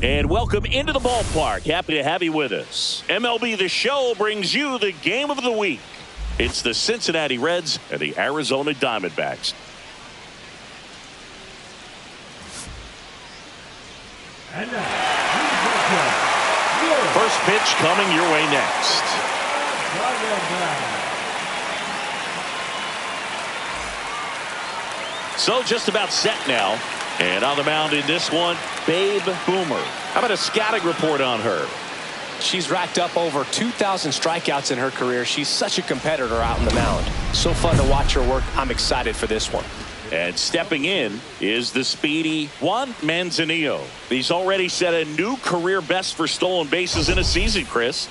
And welcome into the ballpark. Happy to have you with us. MLB The Show brings you the game of the week. It's the Cincinnati Reds and the Arizona Diamondbacks. And now, first pitch coming your way next. So just about set now. And on the mound in this one, Babe Boomer. How about a scouting report on her? She's racked up over 2,000 strikeouts in her career. She's such a competitor out on the mound. So fun to watch her work. I'm excited for this one. And stepping in is the speedy Juan Manzanillo. He's already set a new career best for stolen bases in a season, Chris.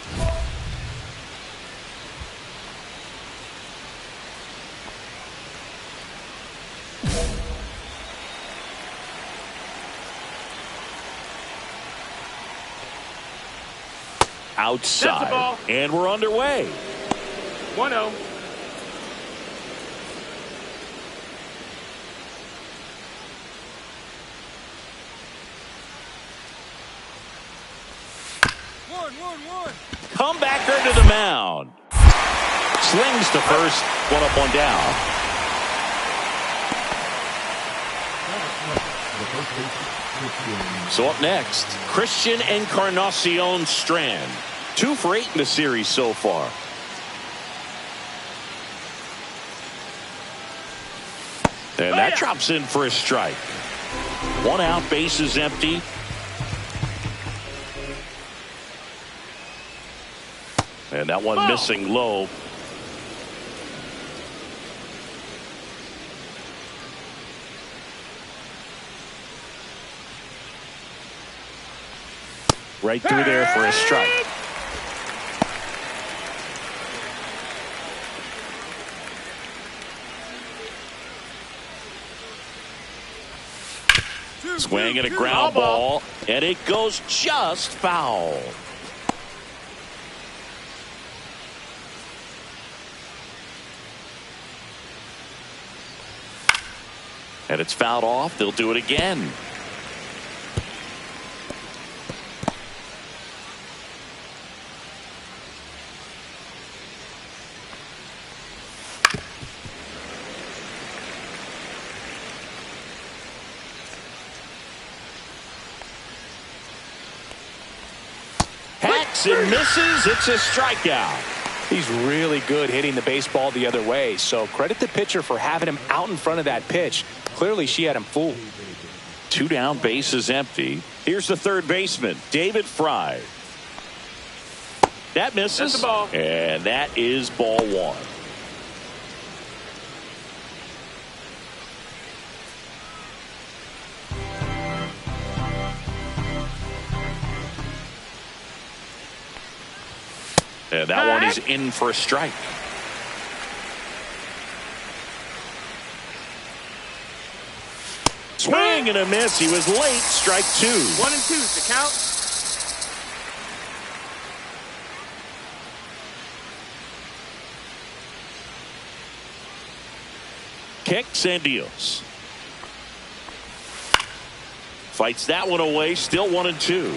Outside, and we're underway. 1-0. Comebacker to the mound. Slings to first, one up, one down. So up next, Christian Encarnacion Strand. 2 for 8 in the series so far. And that drops in for a strike. 1 out, base is empty. And that one missing low. Right through there for a strike. Swing and a ground ball, and it goes just foul. And it's fouled off. They'll do it again. It misses. It's a strikeout. He's really good hitting the baseball the other way. So credit the pitcher for having him out in front of that pitch. Clearly she had him fooled. 2 down, base is empty. Here's the third baseman, David Fry. That misses. That's the ball. And that is ball 1. And that one is in for a strike. Swing and a miss. He was late. Strike 2. 1 and 2 to count. Kicks and deals. Fights that one away. Still 1 and 2.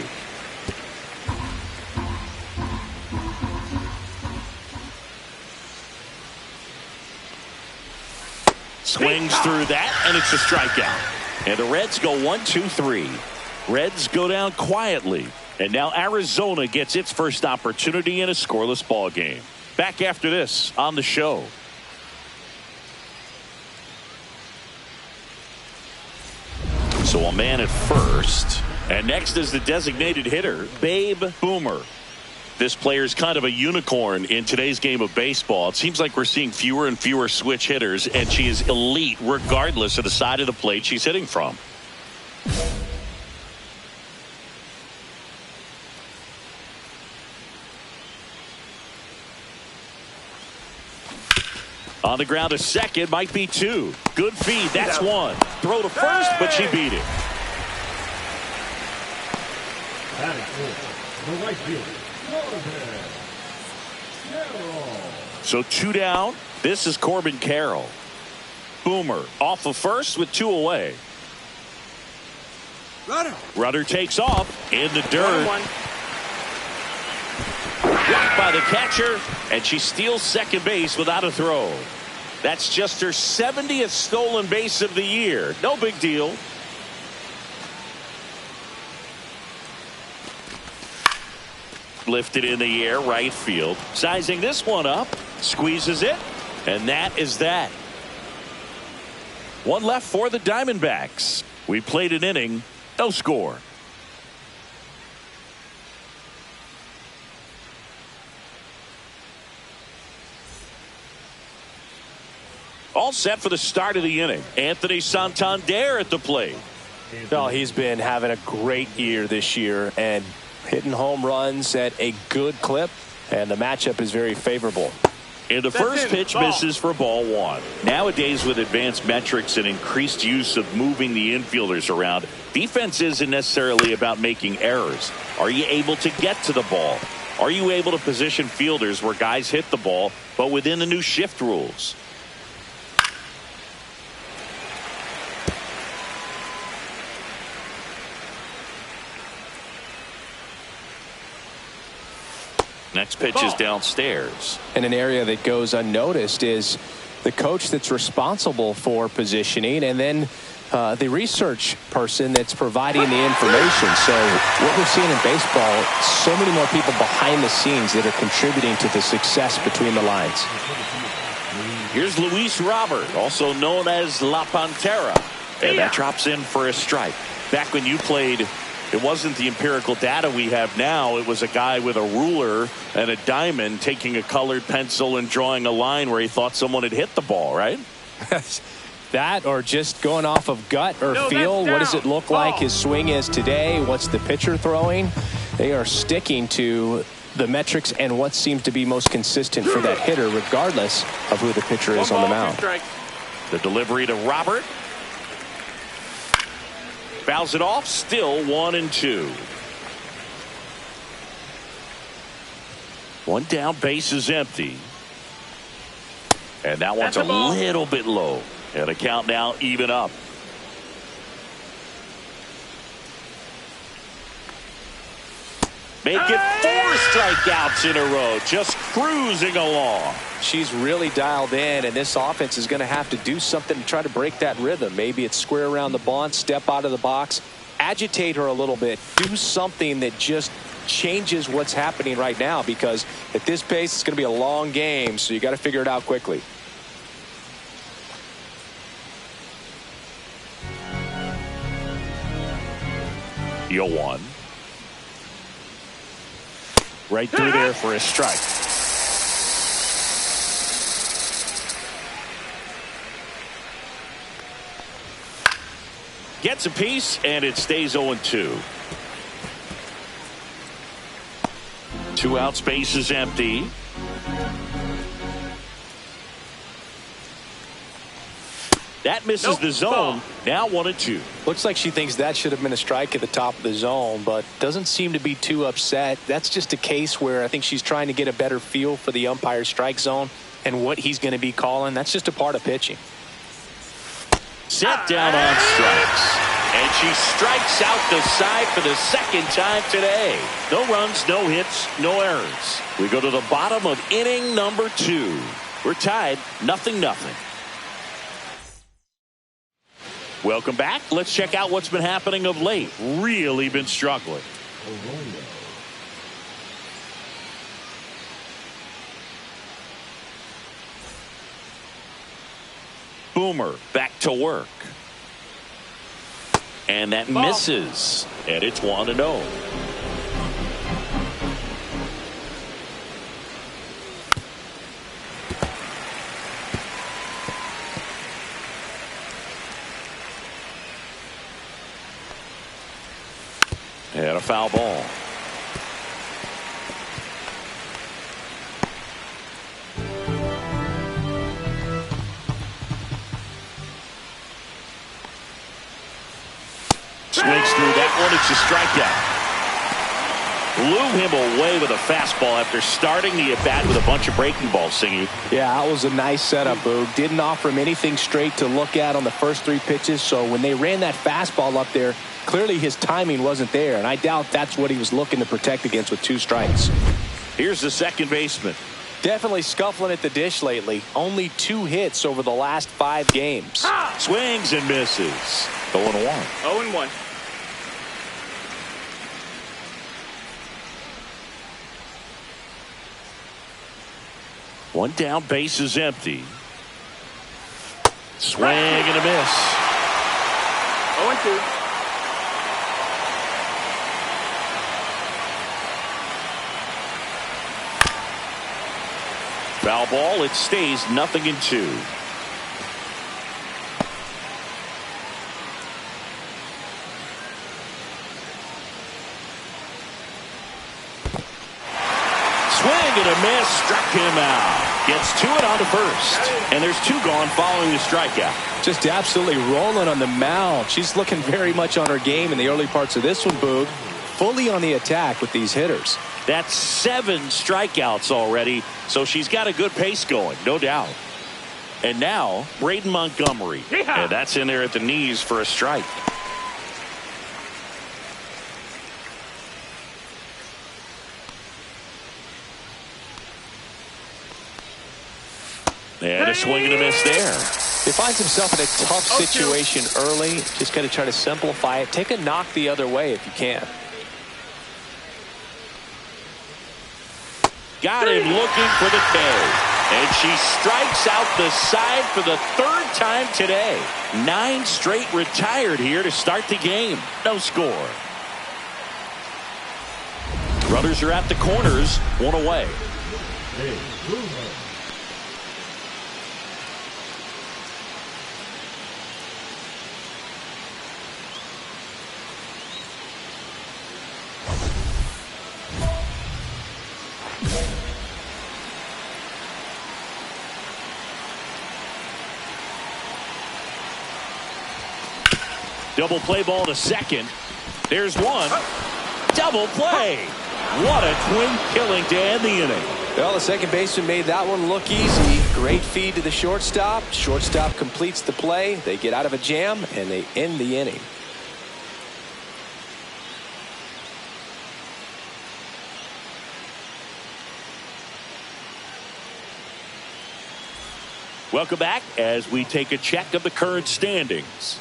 Swings through that, and it's a strikeout. And the Reds go 1, 2, 3. Reds go down quietly. And now Arizona gets its first opportunity in a scoreless ball game. Back after this on the show. So a man at first. And next is the designated hitter, Babe Boomer. This player is kind of a unicorn in today's game of baseball. It seems like we're seeing fewer and fewer switch hitters, and she is elite regardless of the side of the plate she's hitting from. On the ground to second, might be 2. Good feed, that's 1. Throw to first, but she beat it. that is the right field. So 2 down. This is Corbin Carroll. Boomer off of first with 2 away. Runner takes off in the dirt. 1-1. Blocked by the catcher, and she steals second base without a throw. That's just her 70th stolen base of the year. No big deal. Lifted in the air, right field. Sizing this one up, squeezes it, and that is that. One left for the Diamondbacks. We played an inning, no score. All set for the start of the inning. Anthony Santander at the plate. Well, he's been having a great year this year and hitting home runs at a good clip, and the matchup is very favorable. And the first pitch misses for ball one. Nowadays, with advanced metrics and increased use of moving the infielders around, defense isn't necessarily about making errors. Are you able to get to the ball? Are you able to position fielders where guys hit the ball, but within the new shift rules? Next pitch is downstairs. And an area that goes unnoticed is the coach that's responsible for positioning, and then the research person that's providing the information. So what we're seeing in baseball, so many more people behind the scenes that are contributing to the success between the lines. Here's Luis Robert, also known as La Pantera. And that drops in for a strike. Back when you played, it wasn't the empirical data we have now. It was a guy with a ruler and a diamond taking a colored pencil and drawing a line where he thought someone had hit the ball, right? That, or just going off of gut or feel. What does it look like his swing is today? What's the pitcher throwing? They are sticking to the metrics and what seems to be most consistent for that hitter, regardless of who the pitcher is on the mound. The delivery to Robert. Fouls it off, still 1-2. One down, base is empty. And that one's a little bit low. And a count now even up. Make it 4 strikeouts in a row, just cruising along. She's really dialed in, and this offense is going to have to do something to try to break that rhythm. Maybe it's square around the bunt, step out of the box, agitate her a little bit, do something that just changes what's happening right now, because at this pace it's going to be a long game, so you got to figure it out quickly. Yo one. Right through there for a strike. Gets a piece, and it stays 0-2. 2 outs, base is empty. That misses the zone. Now 1-2. Looks like she thinks that should have been a strike at the top of the zone, but doesn't seem to be too upset. That's just a case where I think she's trying to get a better feel for the umpire's strike zone and what he's going to be calling. That's just a part of pitching. Set down on strikes. And she strikes out the side for the second time today. No runs, no hits, no errors. We go to the bottom of inning number 2. We're tied 0-0. Welcome back. Let's check out what's been happening of late. Really been struggling. Boomer back to work. And that misses. And it's 1-0. And a foul ball. Swings through that one. It's a strikeout. Blew him away with a fastball after starting the at-bat with a bunch of breaking balls, Singy. Yeah, that was a nice setup, Boog. Didn't offer him anything straight to look at on the first 3 pitches, so when they ran that fastball up there, clearly his timing wasn't there, and I doubt that's what he was looking to protect against with 2 strikes. Here's the second baseman. Definitely scuffling at the dish lately. Only 2 hits over the last 5 games. Swings and misses. 0-1. 0-1. One down, base is empty. Swing and a miss. 0-2. Foul ball. It stays 0-2. Swing and a miss. Struck him out. Gets to it on to first. And there's 2 gone following the strikeout. Just absolutely rolling on the mound. She's looking very much on her game in the early parts of this one, Boog. Fully on the attack with these hitters. That's 7 strikeouts already, so she's got a good pace going, no doubt. And now, Braden Montgomery. Yeah. And that's in there at the knees for a strike. And a swing and a miss there. He finds himself in a tough situation early. Just got to try to simplify it. Take a knock the other way if you can. Got him looking for the K. And she strikes out the side for the 3rd time today. 9 straight retired here to start the game. No score. Runners are at the corners. 1 away. Hey, Boomer. Double play ball to second. There's one. Double play. What a twin killing to end the inning. Well, the second baseman made that one look easy. Great feed to the shortstop. Shortstop completes the play. They get out of a jam, and they end the inning. Welcome back as we take a check of the current standings.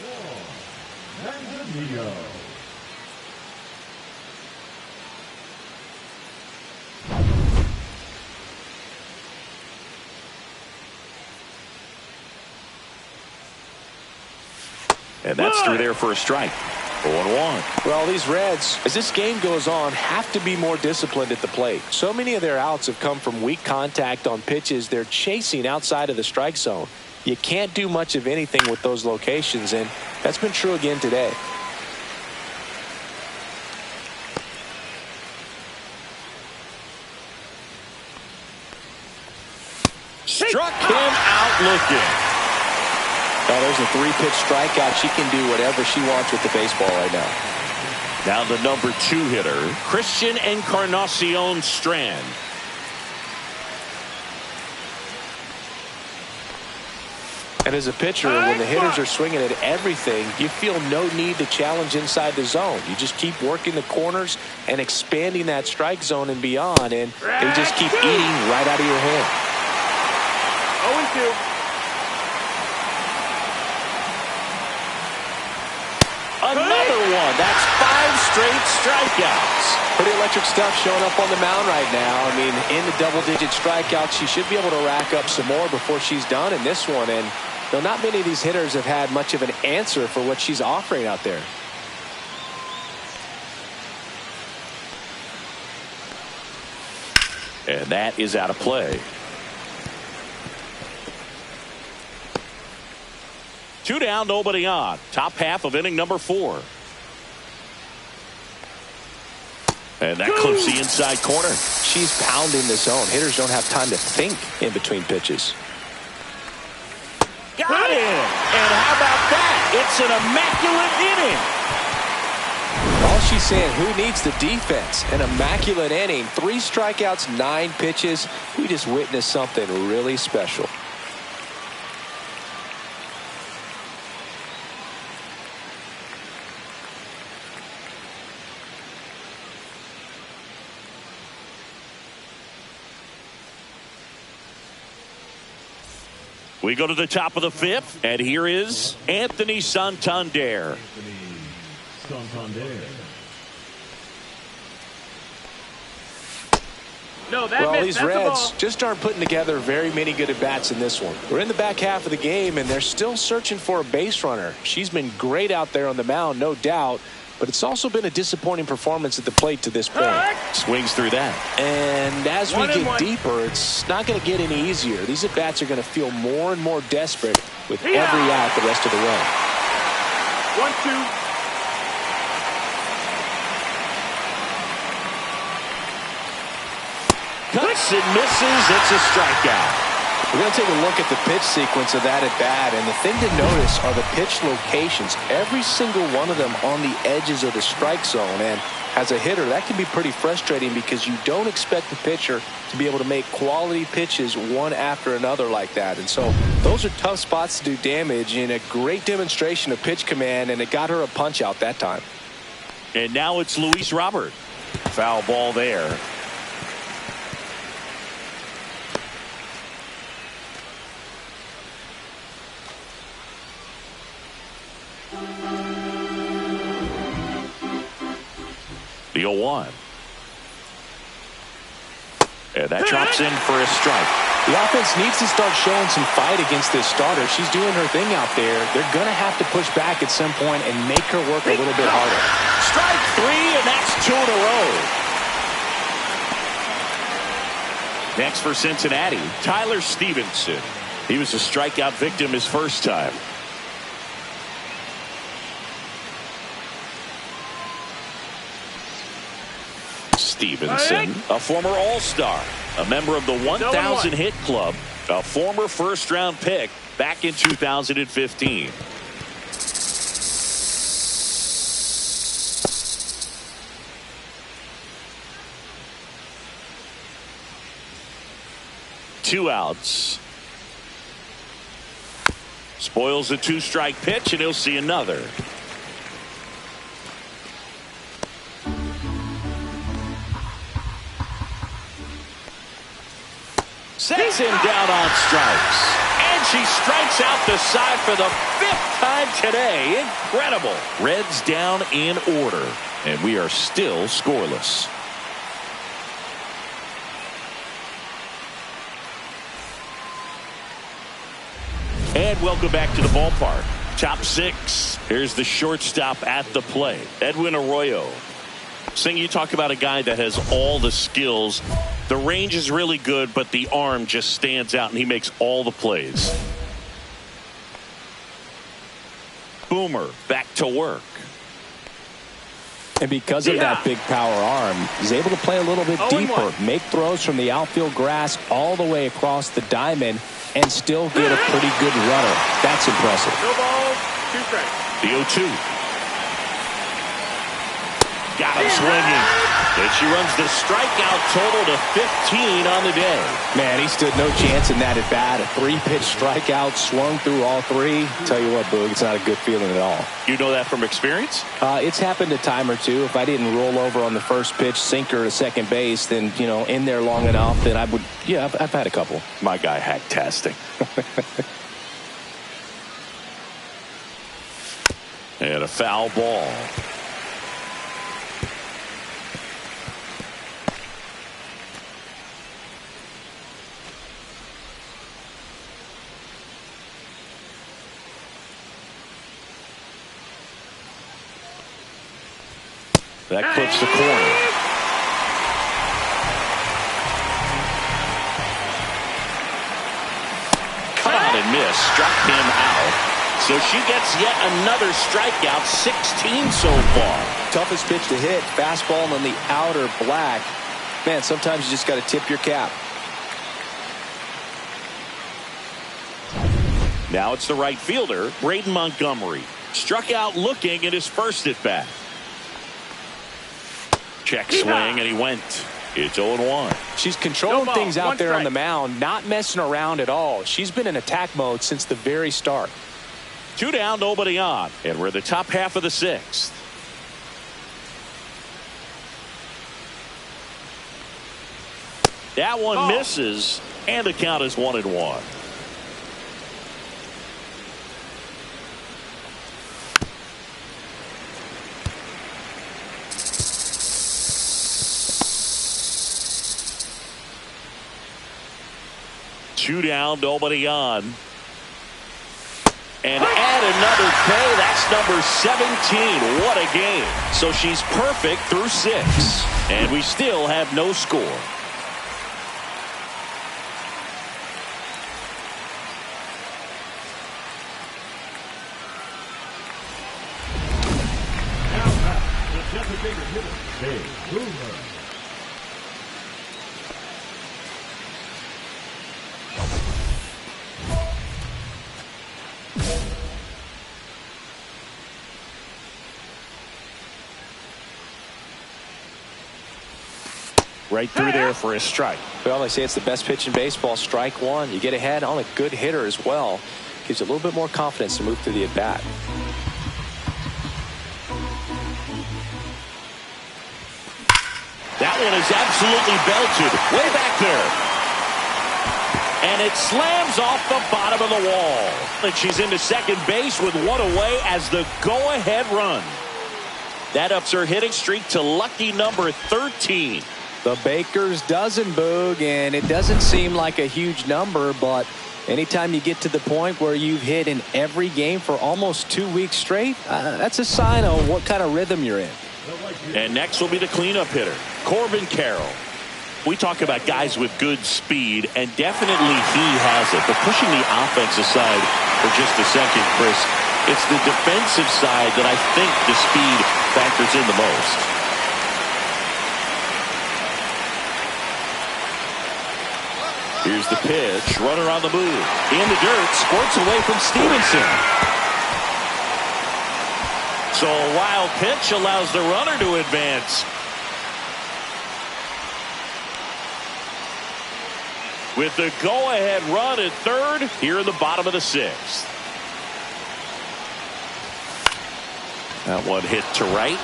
And that's through there for a strike. 0-1. Well, these Reds, as this game goes on, have to be more disciplined at the plate. So many of their outs have come from weak contact on pitches they're chasing outside of the strike zone. You can't do much of anything with those locations, and that's been true again today. Struck him out looking. Oh, there's a 3-pitch strikeout. She can do whatever she wants with the baseball right now. Now the number 2 hitter, Christian Encarnacion Strand. And as a pitcher, when the hitters are swinging at everything, you feel no need to challenge inside the zone. You just keep working the corners and expanding that strike zone and beyond, and they just keep eating right out of your hand. 0-2. Another one. That's 5 straight strikeouts. Pretty electric stuff showing up on the mound right now. I mean, in the double-digit strikeouts, she should be able to rack up some more before she's done in this one. And though not many of these hitters have had much of an answer for what she's offering out there. And that is out of play. 2 down, nobody on. Top half of inning number 4. And that clips the inside corner. She's pounding the zone. Hitters don't have time to think in between pitches. Got it! And how about that? It's an immaculate inning. All she's saying, who needs the defense? An immaculate inning, 3 strikeouts, 9 pitches. We just witnessed something really special. We go to the top of the 5th, and here is Anthony Santander. No, that Well, missed. these That's a Reds ball. just aren't putting together very many good at-bats in this one. We're in the back half of the game, and they're still searching for a base runner. She's been great out there on the mound, no doubt, but it's also been a disappointing performance at the plate to this point. Swings through that. And as we 1-1. get deeper, it's not going to get any easier. These at-bats are going to feel more and more desperate with every out the rest of the way. 1-2. Cuts and misses. It's a strikeout. We're going to take a look at the pitch sequence of that at-bat, and the thing to notice are the pitch locations. Every single one of them on the edges of the strike zone, and as a hitter, that can be pretty frustrating because you don't expect the pitcher to be able to make quality pitches one after another like that. And so those are tough spots to do damage, and a great demonstration of pitch command, and it got her a punch out that time. And now it's Luis Robert. Foul ball there. The 0-1. And that drops in for a strike. The offense needs to start showing some fight against this starter. She's doing her thing out there. They're going to have to push back at some point and make her work a little bit harder. Strike 3, and that's 2 in a row. Next for Cincinnati, Tyler Stevenson. He was a strikeout victim his first time. Stevenson, a former All-Star, a member of the 1,000 hit club, a former first-round pick back in 2015. Two outs. Spoils a 2-strike pitch, and he'll see another. Sets him down on strikes. And she strikes out the side for the 5th time today. Incredible. Reds down in order. And we are still scoreless. And welcome back to the ballpark. Top 6. Here's the shortstop at the plate, Edwin Arroyo. Sing, you talk about a guy that has all the skills. The range is really good, but the arm just stands out, and he makes all the plays. Boomer back to work. And because of that big power arm, he's able to play a little bit deeper, make throws from the outfield grass all the way across the diamond, and still get a pretty good runner. That's impressive. No balls, 2 strikes. The 0-2. Got him swinging. And she runs the strikeout total to 15 on the day. Man, he stood no chance in that at bat. A 3-pitch strikeout, swung through all 3. Tell you what, Boog, it's not a good feeling at all. You know that from experience? It's happened a time or two. If I didn't roll over on the first pitch, sinker to second base, then, you know, in there long enough, then I would, yeah, I've had a couple. My guy hack-tastic. And a foul ball. That clips the corner. Caught and missed. Struck him out. So she gets yet another strikeout. 16 so far. Toughest pitch to hit. Fastball on the outer black. Man, sometimes you just got to tip your cap. Now it's the right fielder, Braden Montgomery. Struck out looking at his first at bat. Check swing, and he went. It's 0-1. She's controlling No ball, things out one there on strike. the mound, not messing around at all. She's been in attack mode since the very start. 2 down, nobody on. And we're in the top half of the 6th. That one misses, and the count is 1-1. Two down, nobody on. And add another K. That's number 17. What a game. So she's perfect through 6. And we still have no score. The designated hitter, Babe Boomer. Right through there for a strike. Well, they say it's the best pitch in baseball. Strike one. You get ahead on a good hitter as well. Gives you a little bit more confidence to move through the at-bat. That one is absolutely belted. Way back there. And it slams off the bottom of the wall. And she's into second base with one away as the go-ahead run. That ups her hitting streak to lucky number 13. The Baker's dozen, Boog, and it doesn't seem like a huge number, but anytime you get to the point where you've hit in every game for almost 2 weeks straight, that's a sign of what kind of rhythm you're in. And next will be the cleanup hitter, Corbin Carroll. We talk about guys with good speed, and definitely he has it. But pushing the offense aside for just a second, Chris, it's the defensive side that I think the speed factors in the most. Here's the pitch. Runner on the move. In the dirt. Squirts away from Stevenson. So a wild pitch allows the runner to advance. With the go-ahead run at third here in the bottom of the 6th. That one hit to right.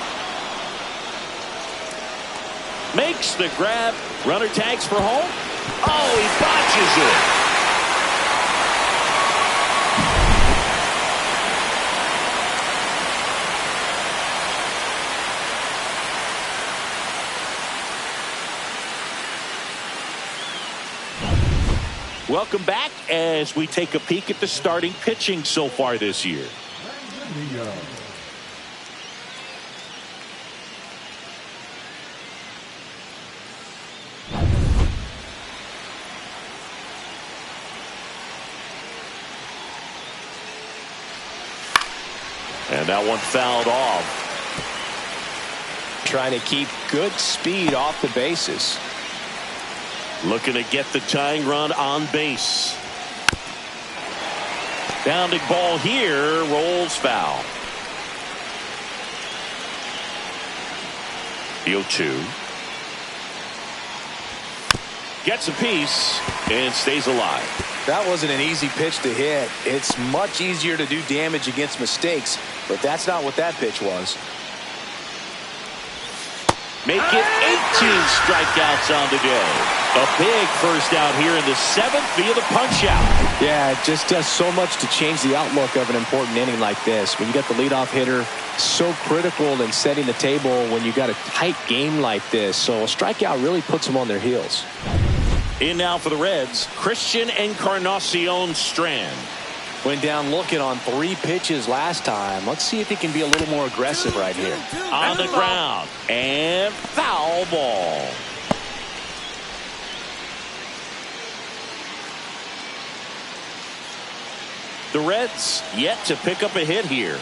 Makes the grab. Runner tags for home. Oh, he botches it. Welcome back as we take a peek at the starting pitching so far this year. And that one fouled off. Trying to keep good speed off the bases. Looking to get the tying run on base. Bounding ball here, rolls foul. The 0-2. Gets a piece and stays alive. That wasn't an easy pitch to hit. It's much easier to do damage against mistakes, but that's not what that pitch was. Make it 18 strikeouts on the day. A big first out here in the 7th via the punch out. Yeah, it just does so much to change the outlook of an important inning like this. When you got the leadoff hitter, so critical in setting the table when you got a tight game like this. So a strikeout really puts them on their heels. In now for the Reds, Christian Encarnacion Strand. Went down looking on 3 pitches last time. Let's see if he can be a little more aggressive right here. On the ground. And foul ball. The Reds yet to pick up a hit here.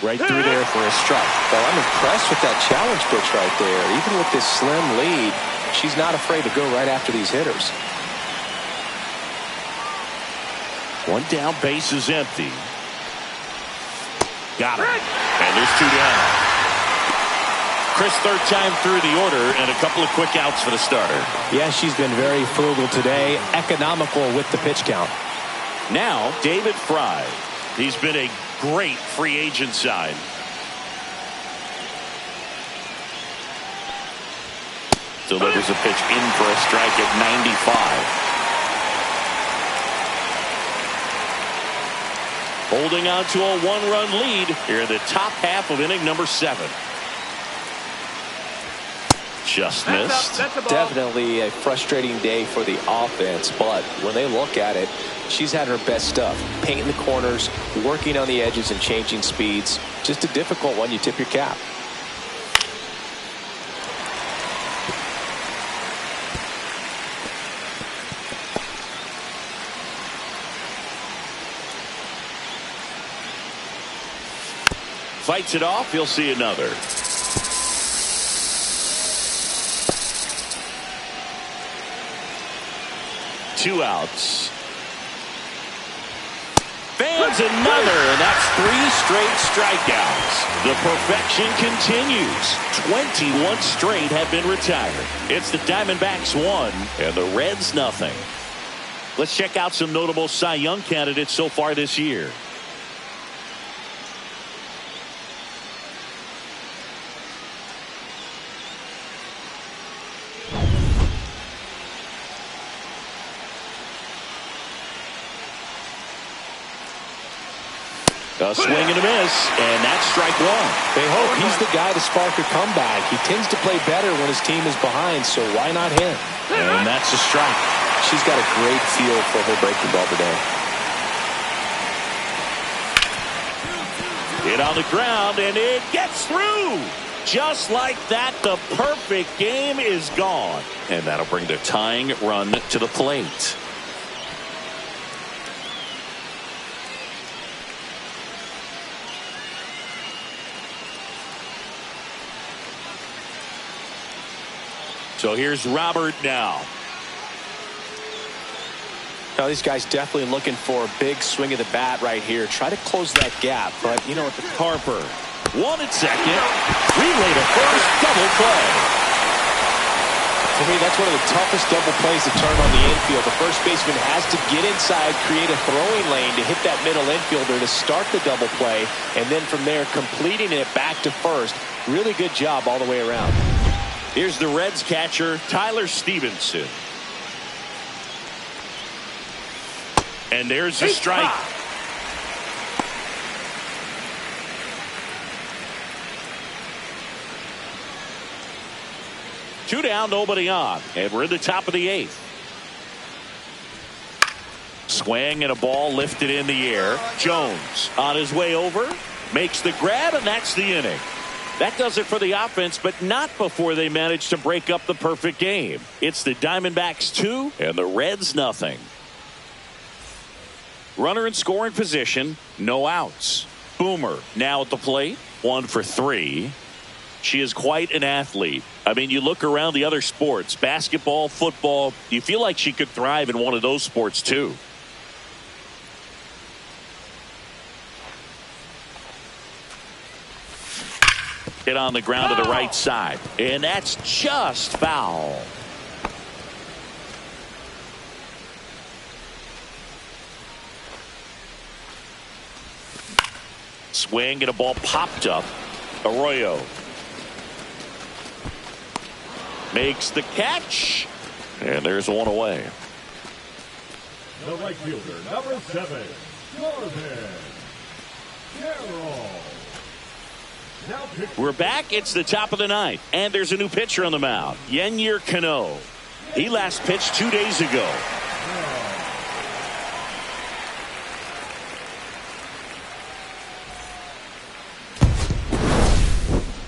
Right through there for a strike. Well, I'm impressed with that challenge pitch right there. Even with this slim lead, she's not afraid to go right after these hitters. One down, base is empty. Got it. And there's 2 down. Chris, third time through the order and a couple of quick outs for the starter. Yeah, she's been very frugal today, economical with the pitch count. Now, David Fry. He's been a great free agent sign. Delivers a pitch in for a strike at 95. Holding on to a 1-run lead here in the top half of inning number 7. Just missed. Definitely a frustrating day for the offense, but when they look at it, she's had her best stuff. Painting the corners, working on the edges, and changing speeds. Just a difficult one. You tip your cap. Fights it off. You'll see another. Two outs. Fans another, and that's 3 straight strikeouts. The perfection continues. 21 straight have been retired. It's the Diamondbacks 1 and the Reds nothing. Let's check out some notable Cy Young candidates so far this year. A swing and a miss, and that's strike 1. They hope he's the guy to spark a comeback. He tends to play better when his team is behind, so why not him? And that's a strike. She's got a great feel for her breaking ball today. Hit on the ground, and it gets through. Just like that, the perfect game is gone. And that'll bring the tying run to the plate. So here's Robert now. Now these guys definitely looking for a big swing of the bat right here. Try to close that gap, but you know what? Harper, 1 at second. Relay to first, double play. For me, that's one of the toughest double plays to turn on the infield. The first baseman has to get inside, create a throwing lane to hit that middle infielder to start the double play, and then from there completing it back to first. Really good job all the way around. Here's the Reds catcher, Tyler Stevenson. And there's the strike. Two down, nobody on. And we're in the top of the 8th. Swing and a ball lifted in the air. Jones on his way over. Makes the grab, and that's the inning. That does it for the offense, but not before they manage to break up the perfect game. It's the Diamondbacks 2 and the Reds nothing. Runner in scoring position, no outs. Boomer now at the plate, 1 for 3. She is quite an athlete. I mean, you look around the other sports, basketball, football, you feel like she could thrive in one of those sports too. Hit on the ground to the right side, and that's just foul. Swing and a ball popped up. Arroyo makes the catch, and there's one away. The right fielder, number 7, Jordan Carroll. We're back. It's the top of the 9th, and there's a new pitcher on the mound, Yennier Cano. He last pitched 2 days ago.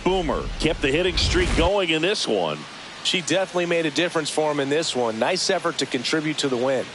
Boomer kept the hitting streak going in this one. She definitely made a difference for him in this one. Nice effort to contribute to the win.